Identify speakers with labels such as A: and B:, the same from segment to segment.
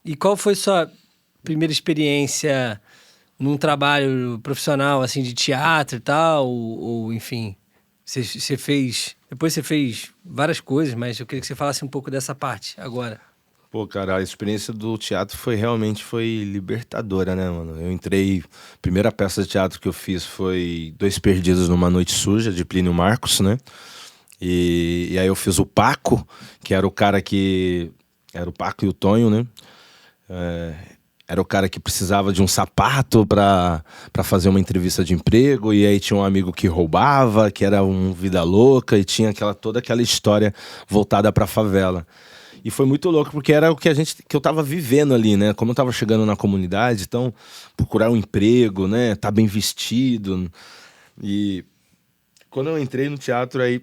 A: E qual foi sua primeira experiência num trabalho profissional, assim, de teatro e tal? Ou enfim, você fez... Depois você fez várias coisas, mas eu queria que você falasse um pouco dessa parte agora.
B: Pô, cara, a experiência do teatro realmente foi libertadora, né, mano? Eu entrei... Primeira peça de teatro que eu fiz foi Dois Perdidos numa Noite Suja, de Plínio Marcos, né? E aí eu fiz o Paco, que era o cara que... Era o Paco e o Tonho, né? Era o cara que precisava de um sapato para fazer uma entrevista de emprego, e aí tinha um amigo que roubava, que era um vida louca, e tinha toda aquela história voltada para a favela. E foi muito louco, porque era o que eu tava vivendo ali, né? Como eu tava chegando na comunidade, então procurar um emprego, né? Tá bem vestido. E quando eu entrei no teatro, aí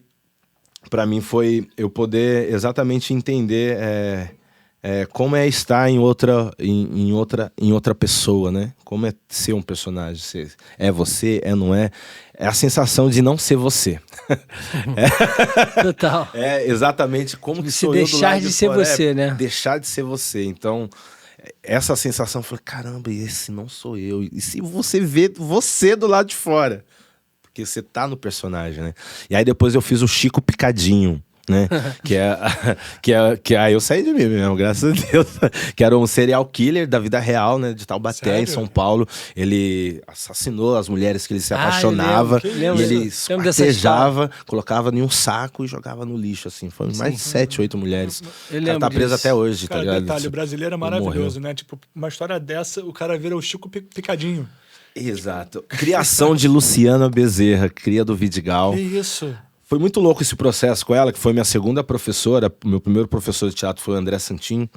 B: para mim foi eu poder exatamente entender como é estar em outra pessoa, né? Como é ser um personagem. É você, não é? É a sensação de não ser você.
A: Total.
B: É exatamente como que
A: Você
B: sou eu do lado
A: deixar de ser
B: fora.
A: você, né?
B: Deixar de ser você. Então, essa sensação, eu falei, caramba, esse não sou eu. E se você vê você do lado de fora? Porque você tá no personagem, né? E aí depois eu fiz o Chico Picadinho, né? que aí eu saí de mim mesmo, graças a Deus. Que era um serial killer da vida real, né? De Taubaté,
C: Sério?
B: em São Paulo. Ele assassinou as mulheres que ele se apaixonava.
A: lembro
B: E ele
A: dessa
B: esquartejava, colocava em um saco e jogava no lixo, assim. Foi mais de 7, 8 mulheres.
A: Eu
B: O cara
A: lembro
B: tá preso
A: disso.
B: até hoje, tá
C: Cara,
B: ligado?
C: detalhe, o brasileiro é
B: Morreu.
C: maravilhoso, né? Tipo, uma história dessa, o cara vira o Chico Picadinho.
B: Exato. Criação de Luciana Bezerra, cria do Vidigal.
C: Que isso?
B: Foi muito louco esse processo com ela, que foi minha segunda professora. Meu primeiro professor de teatro foi o André Santin,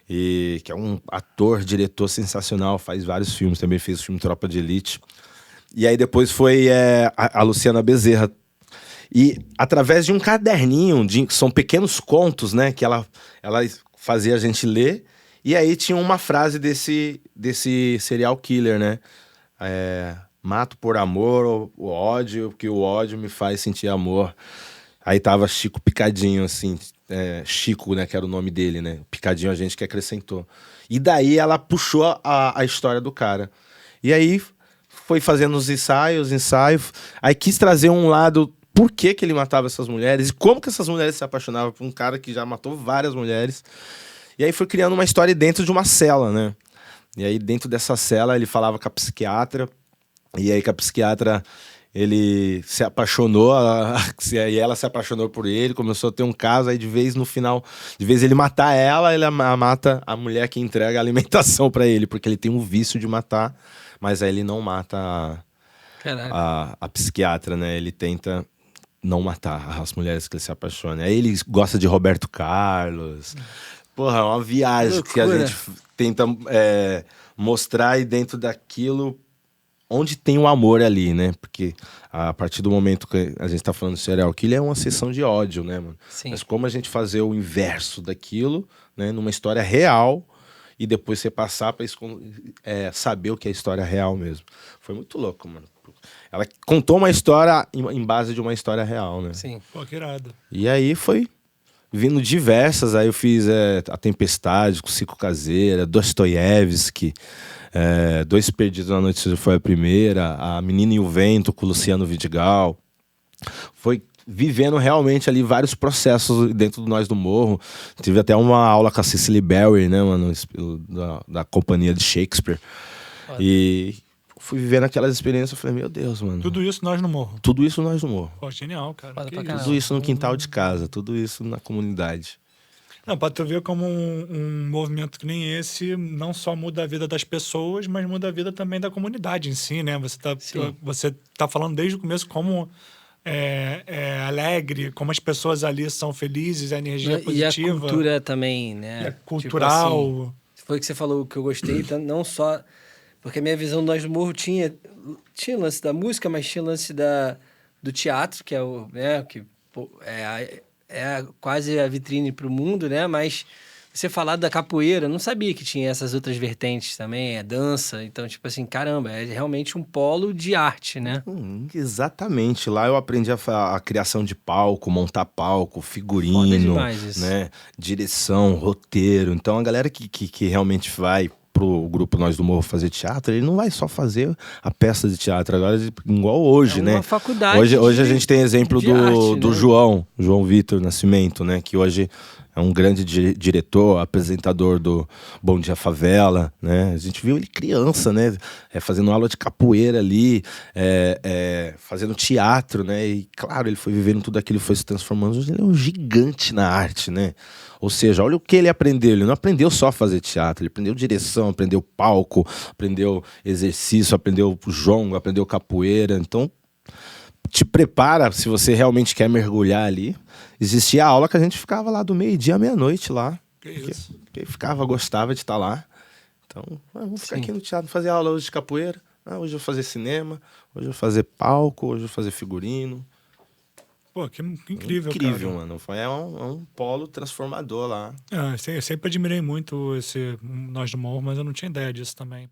B: que é um ator, diretor sensacional, faz vários filmes, também fez o filme Tropa de Elite. E aí depois foi a Luciana Bezerra. E através de um caderninho, são pequenos contos, né, que ela fazia a gente ler, e aí tinha uma frase desse serial killer, né? Mato por amor o ódio, porque o ódio me faz sentir amor. Aí tava Chico Picadinho, assim, Chico, né, que era o nome dele, né? Picadinho a gente que acrescentou. E daí ela puxou a história do cara. E aí foi fazendo os ensaios, aí quis trazer um lado, por que ele matava essas mulheres, e como que essas mulheres se apaixonavam por um cara que já matou várias mulheres. E aí foi criando uma história dentro de uma cela, né? E aí dentro dessa cela ele falava com a psiquiatra, e aí que a psiquiatra, ele se apaixonou, e ela se apaixonou por ele, começou a ter um caso, aí de vez no final, de vez ele matar ela, ele mata a mulher que entrega a alimentação pra ele, porque ele tem um vício de matar, mas aí ele não mata a psiquiatra, né? Ele tenta não matar as mulheres que ele se apaixona. Aí ele gosta de Roberto Carlos. Porra, é uma viagem que a gente tenta mostrar aí dentro daquilo onde tem o amor ali, né? Porque a partir do momento que a gente tá falando de serial killer, é uma sessão de ódio, né, mano?
A: Sim.
B: Mas como a gente fazer o inverso daquilo, né? Numa história real, e depois você passar pra saber o que é história real mesmo. Foi muito louco, mano. Ela contou uma história em base de uma história real, né?
A: Sim.
C: Pô, que irado.
B: E aí foi vindo diversas, aí eu fiz A Tempestade com Cico Caseira, Dostoiévski, Dois Perdidos na Noite foi a primeira, A Menina e o Vento com Luciano Vidigal. Foi vivendo realmente ali vários processos dentro do Nós do Morro. Tive até uma aula com a Cicely Berry, né, mano, da companhia de Shakespeare.
A: Foda.
B: E fui vivendo aquelas experiências, eu falei, meu Deus, mano.
C: Tudo isso nós no morro.
B: Tudo isso Nós do Morro.
C: Pô, genial, cara.
A: Foda
C: Que
A: pra
C: isso.
A: caramba.
B: Tudo isso no quintal de casa, tudo isso na comunidade.
C: Não, pra tu ver como um movimento que nem esse não só muda a vida das pessoas, mas muda a vida também da comunidade em si, né? Você tá falando desde o começo como é alegre, como as pessoas ali são felizes, a energia é positiva.
A: E a cultura também, né?
C: É cultural.
A: Tipo assim, foi o que você falou que eu gostei, não só... Porque a minha visão do Nós do Morro tinha lance da música, mas tinha lance do teatro, que é quase a vitrine para o mundo, né? Mas você falar da capoeira, eu não sabia que tinha essas outras vertentes também, dança. Então, tipo assim, caramba, é realmente um polo de arte, né?
B: Exatamente. Lá eu aprendi a criação de palco, montar palco,
A: Foda
B: figurino,
A: demais isso.
B: né? Direção, roteiro. Então a galera que realmente vai pro grupo Nós do Morro fazer teatro, ele não vai só fazer a peça de teatro, agora igual hoje,
A: É
B: né?
A: uma faculdade
B: Hoje a gente tem exemplo
A: de arte,
B: do
A: né?
B: João Vitor Nascimento, né? Que hoje é um grande diretor, apresentador do Bom Dia Favela, né? A gente viu ele criança, né? Fazendo aula de capoeira ali, fazendo teatro, né? E claro, ele foi vivendo tudo aquilo, foi se transformando. Hoje ele é um gigante na arte, né? Ou seja, olha o que ele aprendeu. Ele não aprendeu só a fazer teatro, ele aprendeu direção, aprendeu palco, aprendeu exercício, aprendeu jongo, aprendeu capoeira. Então, te prepara se você realmente quer mergulhar ali. Existia a aula que a gente ficava lá do meio-dia à meia-noite lá.
C: Que isso?
B: Porque gostava de estar lá. Então, vamos ficar aqui no teatro, fazer aula hoje de capoeira. Hoje eu vou fazer cinema, hoje eu vou fazer palco, hoje eu vou fazer figurino.
C: Pô, que incrível,
B: Incrível,
C: cara.
B: mano. É um polo transformador lá.
C: Eu sempre admirei muito esse Nós do Morro, mas eu não tinha ideia disso também.